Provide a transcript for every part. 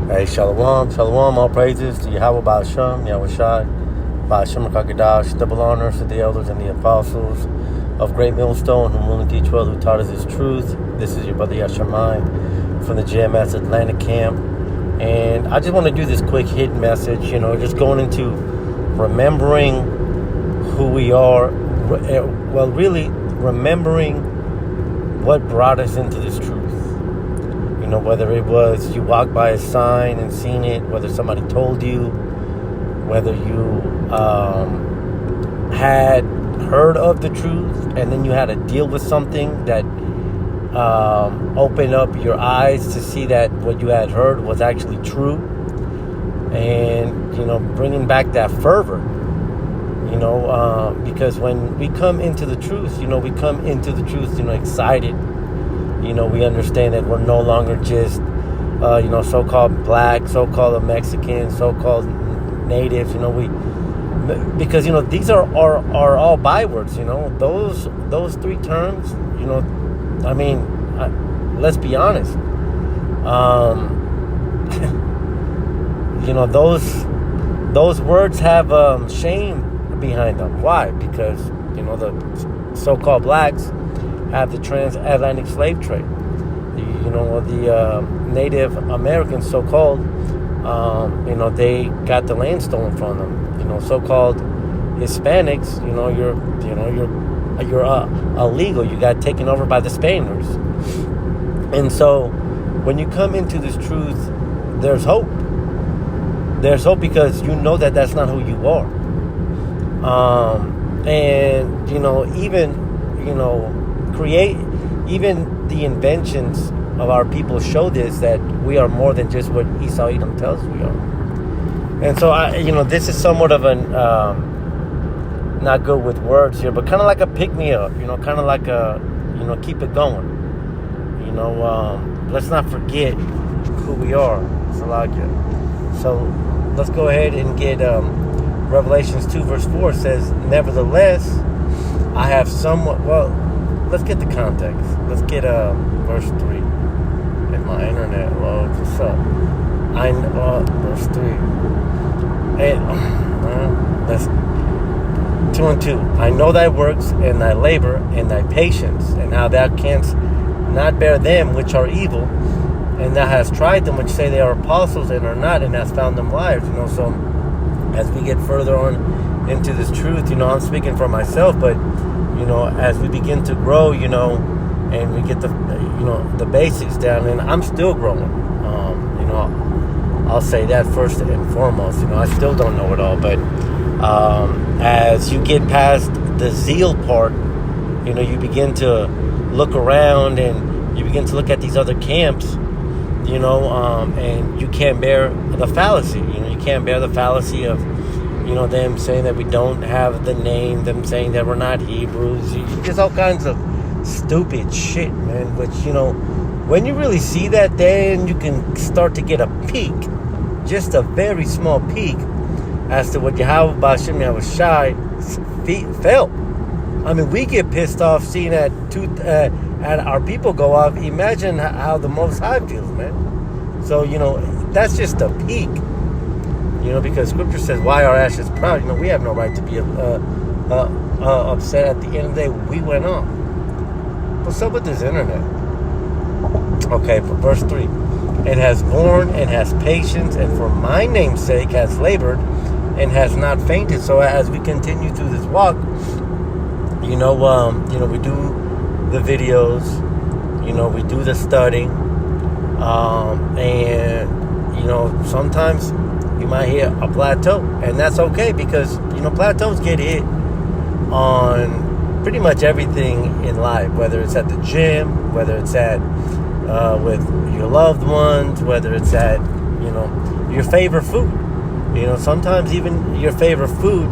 Hey, Shalom, Shalom, all praises to Yahweh ahchyam, Yahweh Shai, ahchyam HaKadosh, double honors to the elders and the apostles of Great Millstone, whom will teach well, who taught us his truth. This is your brother Yashamai from the JMS Atlanta camp. And I just want to do this quick hit message, just going into remembering who we are, well, really remembering what brought us into this truth. Whether it was you walked by a sign and seen it, whether somebody told you, whether you had heard of the truth and then you had to deal with something that opened up your eyes to see that what you had heard was actually true, and bringing back that fervor, because when we come into the truth, we come into the truth, excited. We understand that we're no longer just, so-called black, so-called Mexican, so-called natives. Because these are all bywords. Those three terms. Let's be honest. Those words have shame behind them. Why? Because the so-called blacks have the transatlantic slave trade. The Native Americans, so-called, they got the land stolen from them. So-called Hispanics, you're illegal. You got taken over by the Spaniards. And so, when you come into this truth, there's hope. There's hope because that's not who you are. And even the inventions of our people show this, that we are more than just what ahchyam tells us we are. And so this is somewhat of an not good with words here, but kind of like a pick me up, kind of like a keep it going. Let's not forget who we are. So let's go ahead and get Revelations 2 verse 4 says, nevertheless, I have somewhat, let's get the context. Let's get verse 3. If my internet loads, what's up? Verse 3. That's 2 and 2. I know thy works and thy labor and thy patience, and how thou canst not bear them which are evil, and thou hast tried them which say they are apostles and are not, and hast found them liars. So as we get further on into this truth, I'm speaking for myself, but as we begin to grow, and we get the basics down, and I'm still growing. I'll say that first and foremost. I still don't know it all, but as you get past the zeal part, you begin to look around and you begin to look at these other camps, and you can't bear the fallacy. You can't bear the fallacy of them saying that we don't have the name, them saying that we're not Hebrews. Just all kinds of stupid shit, man. Which, when you really see that, then you can start to get a peek, just a very small peek, as to what Yahweh ahchyam, Yahweh Shai felt. We get pissed off seeing at our people go off. Imagine how the Most High feels, man. So, that's just a peek. Because Scripture says, why are ashes proud? We have no right to be upset. At the end of the day, we went off. What's up with this internet? Okay, for verse 3. It has borne and has patience, and for my name's sake has labored and has not fainted. So as we continue through this walk, we do the videos, we do the studying, and sometimes you might hit a plateau, and that's okay, because plateaus get hit on pretty much everything in life, whether it's at the gym, whether it's at with your loved ones, whether it's at your favorite food. Sometimes even your favorite food,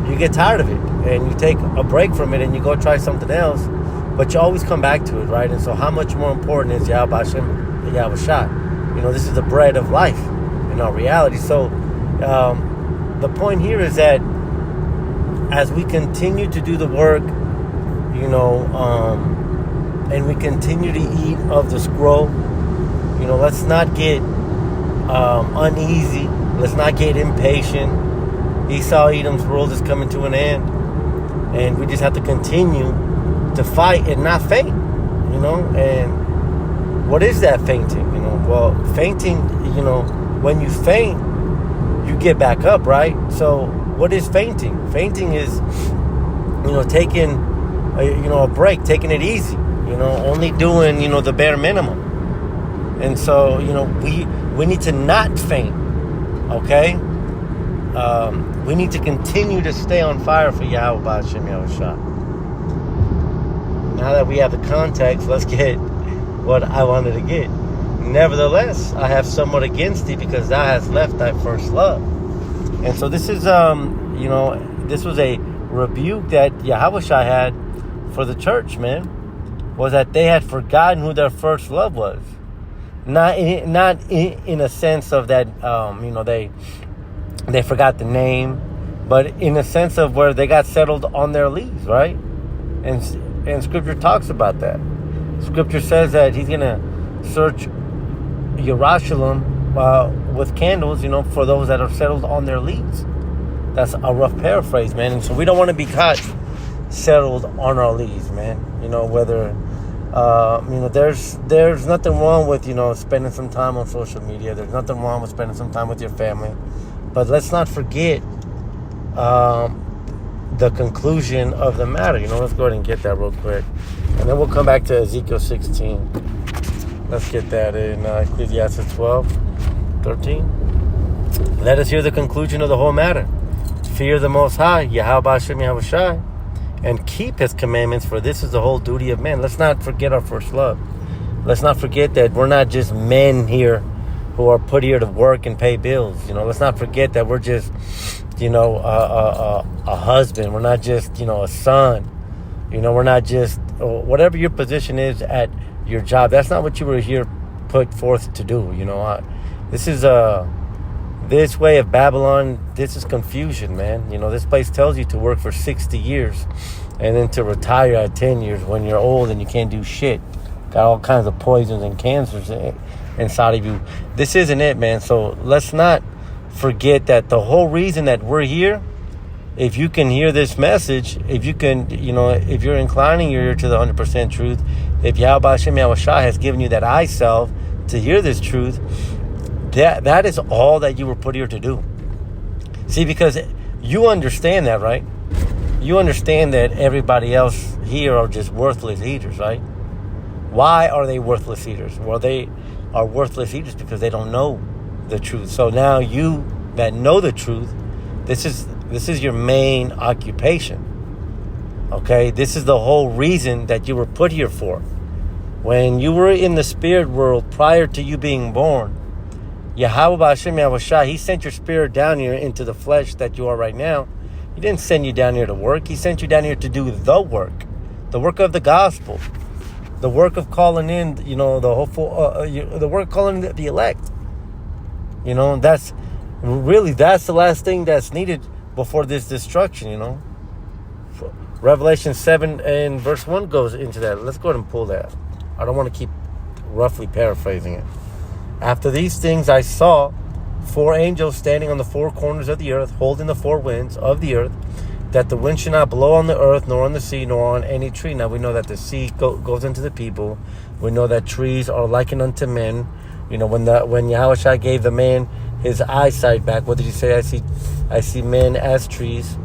you get tired of it and you take a break from it and you go try something else, but you always come back to it, right? And so how much more important is Yahweh ahchyam and Yahweh Shai? This is the bread of life in our reality. So the point here is that as we continue to do the work, and we continue to eat of the scroll, let's not get uneasy. Let's not get impatient. Esau Edom's world is coming to an end, and we just have to continue to fight and not faint. And what is that fainting? Well, fainting, when you faint, you get back up, right? So what is fainting? Fainting is, taking, a break, taking it easy, only doing, the bare minimum. And so, we need to not faint, okay? We need to continue to stay on fire for Yahweh B'Hashem Yahushua. Now that we have the context, let's get what I wanted to get. Nevertheless, I have somewhat against thee, because thou hast left thy first love. And so this is, this was a rebuke that Yahushua had for the church, man, was that they had forgotten who their first love was. Not in a sense of that, they forgot the name, but in a sense of where they got settled on their leaves, right? And Scripture talks about that. Scripture says that he's going to search Yerushalayim with candles, for those that are settled on their leaves. That's a rough paraphrase, man. And so we don't want to be caught settled on our leaves, man. Whether, there's nothing wrong with, spending some time on social media. There's nothing wrong with spending some time with your family. But let's not forget the conclusion of the matter. Let's go ahead and get that real quick. And then we'll come back to Ezekiel 16. Let's get that in Ecclesiastes 12:13. Let us hear the conclusion of the whole matter. Fear the Most High, Yahweh B'Hashem Yahushai, and keep His commandments, for this is the whole duty of man. Let's not forget our first love. Let's not forget that we're not just men here who are put here to work and pay bills. Let's not forget that we're just, a husband. We're not just, a son. We're not just, whatever your position is at your job. That's not what you were here put forth to do. This is this way of Babylon. This is confusion, man. This place tells you to work for 60 years and then to retire at 10 years when you're old and you can't do shit. Got all kinds of poisons and cancers inside of you. This isn't it, man. So let's not forget that the whole reason that we're here, if you can hear this message, if you can, if you're inclining your ear to the 100% truth, if Yahweh B'Hashem Yahushua has given you that eye salve to hear this truth, that is all that you were put here to do. See, because you understand that, right? You understand that everybody else here are just worthless eaters, right? Why are they worthless eaters? Well, they are worthless eaters because they don't know the truth. So now you that know the truth, this is your main occupation. Okay? This is the whole reason that you were put here for. When you were in the spirit world prior to you being born, Yahweh B'Hashem Yahushua, He sent your spirit down here into the flesh that you are right now. He didn't send you down here to work. He sent you down here to do the work of the gospel, the work of calling in, the hopeful, the work of calling in the elect. That's the last thing that's needed before this destruction. Revelation 7 and verse 1 goes into that. Let's go ahead and pull that. I don't want to keep roughly paraphrasing it. After these things I saw 4 angels standing on the 4 corners of the earth, holding the 4 winds of the earth, that the wind should not blow on the earth, nor on the sea, nor on any tree. Now we know that the sea goes into the people. We know that trees are likened unto men. When Yahushua gave the man his eyesight back, what did he say? I see men as trees.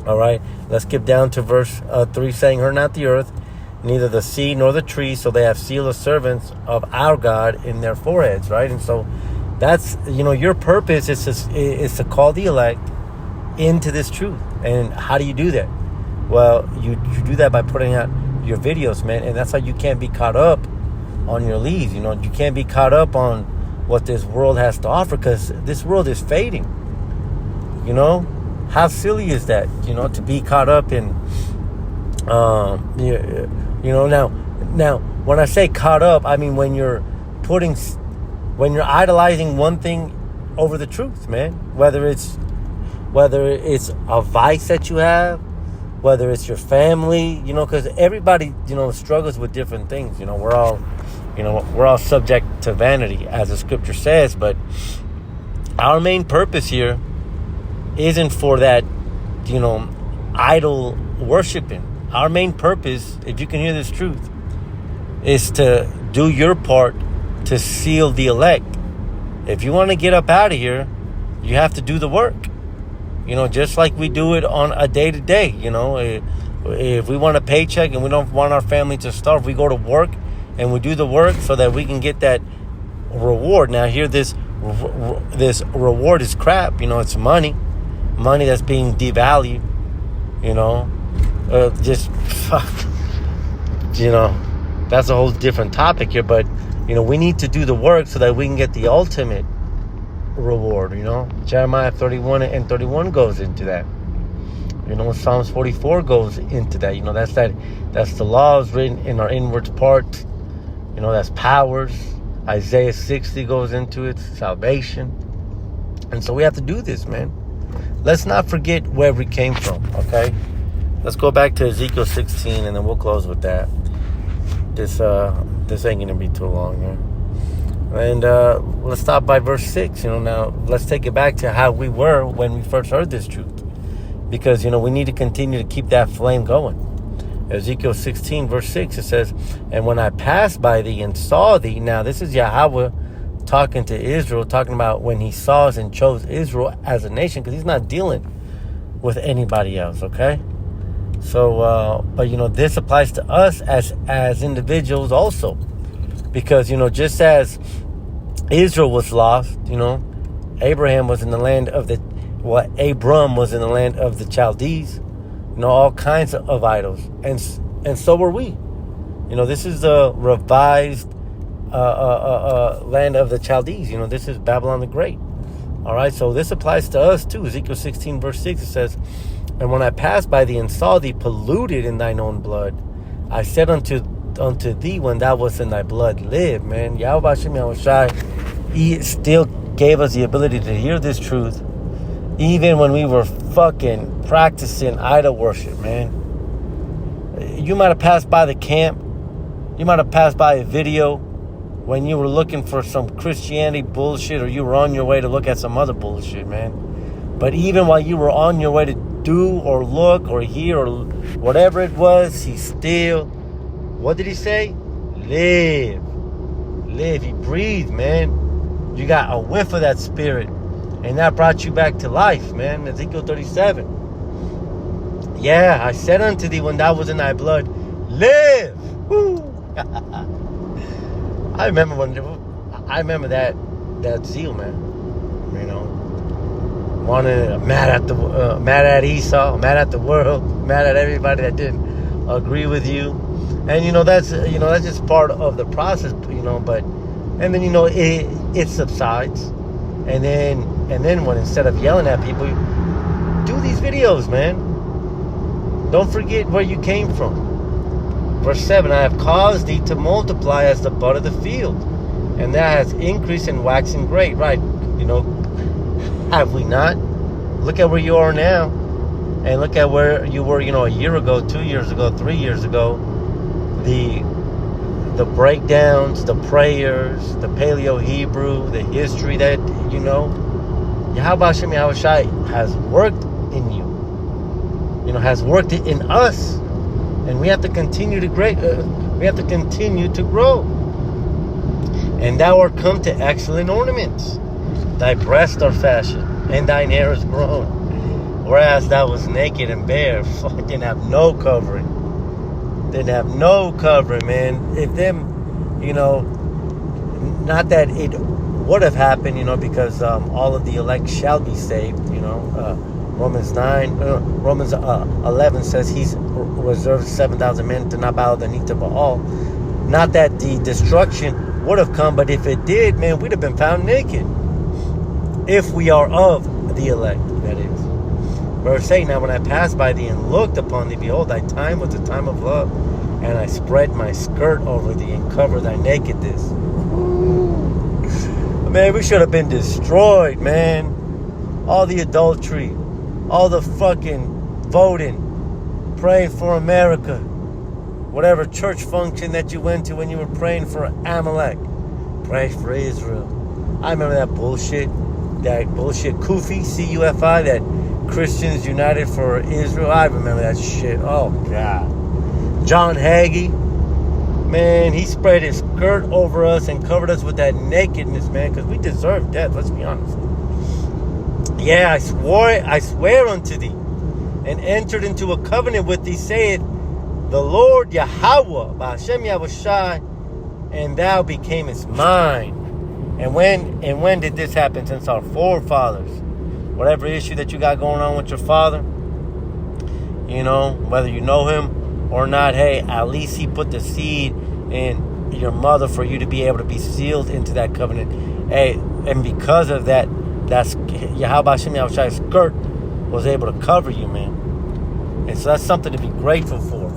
All right, let's skip down to verse 3, saying, "Heard not the earth, neither the sea nor the trees, so they have sealed the servants of our God in their foreheads." Right, and so that's your purpose is to call the elect into this truth. And how do you do that? Well, you do that by putting out your videos, man, and that's how you can't be caught up on your leaves. You can't be caught up on what this world has to offer, because this world is fading. How silly is that? To be caught up in, now when I say caught up, I mean when you're idolizing one thing over the truth, man. Whether it's a vice that you have, whether it's your family, because everybody, struggles with different things. We're all, we're all subject to vanity, as the scripture says, but our main purpose here isn't for that, idol worshiping. Our main purpose, if you can hear this truth, is to do your part to seal the elect. If you want to get up out of here, you have to do the work. Just like we do it on a day-to-day. If we want a paycheck and we don't want our family to starve, we go to work and we do the work so that we can get that reward. Now here, this reward is crap. It's money that's being devalued. Just fuck. That's a whole different topic here. But we need to do the work so that we can get the ultimate reward. Jeremiah 31 and 31 goes into that. Psalms 44 goes into that. That's the laws written in our inward part. That's powers. Isaiah 60 goes into it, salvation. And so we have to do this, man. Let's not forget where we came from, okay? Let's go back to Ezekiel 16 and then we'll close with that. This ain't gonna be too long here. And let's stop by verse 6. Now let's take it back to how we were when we first heard this truth, because we need to continue to keep that flame going. Ezekiel 16 verse 6, it says, "And when I passed by thee and saw thee," now this is Yahweh talking to Israel, talking about when he saw us and chose Israel as a nation, because he's not dealing with anybody else, okay? So but this applies to us as individuals also. Because, just as Israel was lost, Abraham was in the land of Abram was in the land of the Chaldees, all kinds of idols. And so were we. This is the revised land of the Chaldees. This is Babylon the Great. All right, so this applies to us too. Ezekiel 16 verse 6, it says, "And when I passed by thee and saw thee polluted in thine own blood, I said unto thee when thou wast in thy blood, live." Man, Yahweh Hashem Yahushai, he still gave us the ability to hear this truth even when we were fucking practicing idol worship, man. You might have passed by the camp, you might have passed by a video when you were looking for some Christianity bullshit, or you were on your way to look at some other bullshit, man. But even while you were on your way to do or look or hear or whatever it was, he still, what did he say? Live. He breathed, man. You got a whiff of that spirit, and that brought you back to life, man. Ezekiel 37. "Yeah, I said unto thee when thou was in thy blood, live." Woo. I remember that zeal, man. Mad at Esau, mad at the world, mad at everybody that didn't agree with you. And that's just part of the process, but and then it subsides. And then when, instead of yelling at people, do these videos, man. Don't forget where you came from. Verse 7, "I have caused thee to multiply as the bud of the field, and thou hast increased and waxen great." Right, have we not? Look at where you are now, and look at where you were, a year ago, 2 years ago, 3 years ago. The breakdowns, the prayers, the Paleo-Hebrew, the history that, Yahweh Hashem Yahushai has worked in you, has worked it in us. And we have to continue to grow. "And thou art come to excellent ornaments. Thy breasts are fashioned, and thine hair is grown. Whereas thou was naked and bare, didn't have no covering." Didn't have no covering, man. If them, not that it would have happened, because all of the elect shall be saved, Romans 11 says he's reserved 7,000 men to not bow the knee to Baal. Not that the destruction would have come, but if it did, man, we'd have been found naked. If we are of the elect, that is. Verse 8, "Now when I passed by thee and looked upon thee, behold, thy time was a time of love. And I spread my skirt over thee and covered thy nakedness." Man, we should have been destroyed, man. All the adultery, all the fucking voting, praying for America, whatever church function that you went to when you were praying for Amalek. Pray for Israel. I remember that bullshit Kufi, C-U-F-I, that Christians United for Israel. I remember that shit. Oh, God. John Hagee, man, he spread his skirt over us and covered us with that nakedness, man, because we deserve death, let's be honest. Yeah, I swear unto thee, and entered into a covenant with thee, saith the Lord Yahweh, Ba'ashem Yahushai, and thou becamest mine. And when did this happen? Since our forefathers. Whatever issue that you got going on with your father, you know, whether you know him or not, hey, at least he put the seed in your mother for you to be able to be sealed into that covenant. Hey, and because of that, that's Yahweh Hashem Yahushai's skirt was able to cover you, man. And so that's something to be grateful for.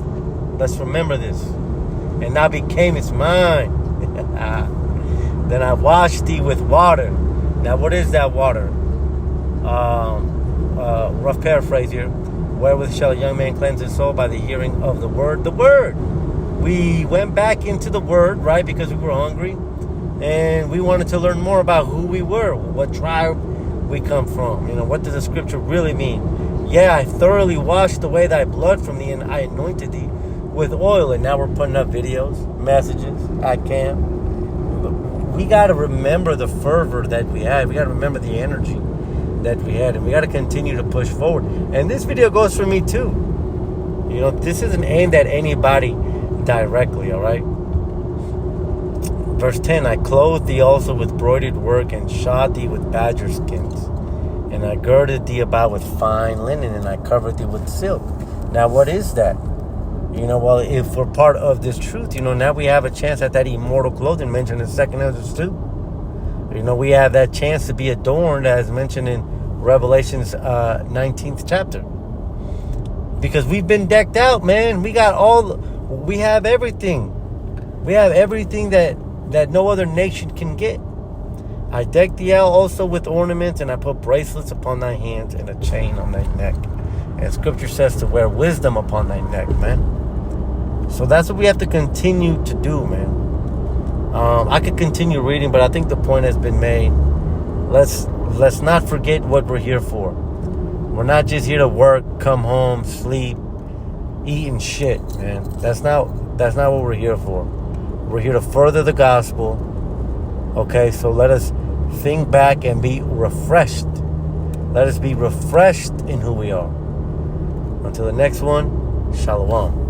Let's remember this. And now became it's mine. Then I washed thee with water. Now, what is that water? Rough paraphrase here. Wherewith shall a young man cleanse his soul? By the hearing of the word. The word. We went back into the word, right? Because we were hungry. And we wanted to learn more about who we were. What tribe we come from. You know, what does the scripture really mean? Yeah, I thoroughly washed away thy blood from thee, and I anointed thee with oil. And now we're putting up videos, messages, ahchyam. We got to remember the fervor that we had. We got to remember the energy that we had. And we got to continue to push forward. And this video goes for me too. You know, this isn't aimed at anybody directly, all right? Verse 10, I clothed thee also with broidered work and shod thee with badger skins. And I girded thee about with fine linen, and I covered thee with silk. Now, what is that? You know, well, if we're part of this truth, you know, now we have a chance at that immortal clothing mentioned in 2 Ezra 2. You know, we have that chance to be adorned as mentioned in Revelation's 19th chapter. Because we've been decked out, man. We have everything. We have everything that no other nation can get. I decked thee out also with ornaments, and I put bracelets upon thy hands and a chain on thy neck. And scripture says to wear wisdom upon thy neck, man. So that's what we have to continue to do, man. I could continue reading, but I think the point has been made. Let's not forget what we're here for. We're not just here to work, come home, sleep, eat and shit, man. That's not what we're here for. We're here to further the gospel. Okay, so let us think back and be refreshed. Let us be refreshed in who we are. Until the next one, shalom.